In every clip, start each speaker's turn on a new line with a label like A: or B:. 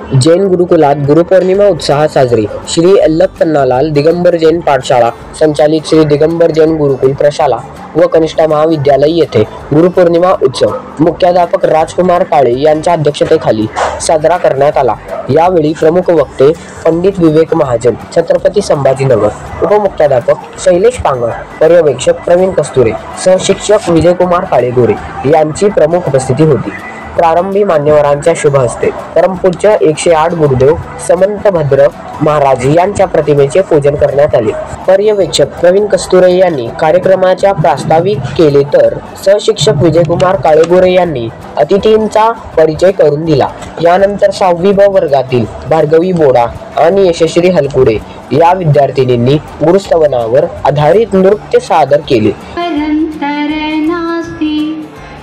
A: जैन गुरुकुलात गुरुपौर्णिमा उत्साहात साजरी। श्री अल्लप्पन्नालाल दिगंबर जैन पाठशाळा संचालित श्री दिगंबर जैन गुरुकुल प्रशाला व कनिष्ठ महाविद्यालय येथे गुरुपौर्णिमा उत्सव मुख्याध्यापक राजकुमार काळे यांच्या अध्यक्षतेखाली साजरा करण्यात आला। यावेळी प्रमुख वक्ते पंडित विवेक महाजन, छत्रपती संभाजीनगर, उपमुख्याध्यापक शैलेश पांगळ, पर्यवेक्षक प्रवीण कस्तुरे, सहशिक्षक विजयकुमार काळेगोरे यांची प्रमुख उपस्थिती होती। प्रारंभी मान्यवरांच्या शुभ हस्ते परमपूज्य 108 गुरुदेव समंतभद्र महाराज यांच्या प्रतिमेचे पूजन करण्यात आले। पर्यवेक्षक प्रवीण कस्तुरे यांनी कार्यक्रमाच्या प्रास्ताविक केले तर सहशिक्षक विजयकुमार काळेगोरे यांनी अतिथींचा परिचय करून दिला। यानंतर 6वी ब वर्गातील भार्गवी बोडा आणि यशश्री हलकुडे या विद्यार्थिनींनी गुरुस्तवनावर आधारित नृत्य सादर केले।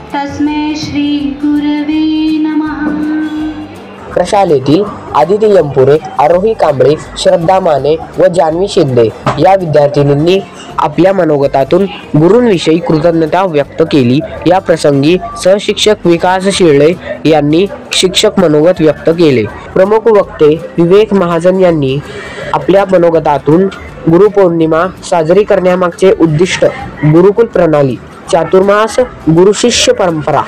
B: तस्मै श्री गुरवे नमः।
A: प्रशालेतील आदिती यंपुरे, आरोही कांबळे, श्रद्धा माने व जानवी शिंदे या विद्यार्थिनींनी आपल्या मनोगतातून गुरूंविषयी कृतज्ञता व्यक्त केली। या प्रसंगी सहशिक्षक विकास शिर्ळे यांनी शिक्षक मनोगत व्यक्त केले। प्रमुख वक्ते विवेक महाजन यांनी आपल्या मनोगतातून गुरुपौर्णिमा साजरी करण्यामागचे उद्दिष्ट, गुरुकुल प्रणाली, चातुर्मास गुरुशिष्य परंपरा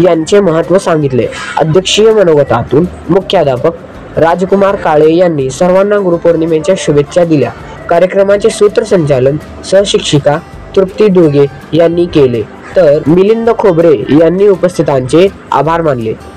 A: यांचे महत्त्व सांगितले। अध्यक्षीय मनोगतातून मुख्याध्यापक राजकुमार काळे यांनी सर्वांना गुरुपौर्णिमेच्या शुभेच्छा दिल्या। कार्यक्रमाचे सूत्रसंचालन सहशिक्षिका तृप्ती दुर्गे यांनी केले तर मिलिंद खोबरे यांनी उपस्थितांचे आभार मानले।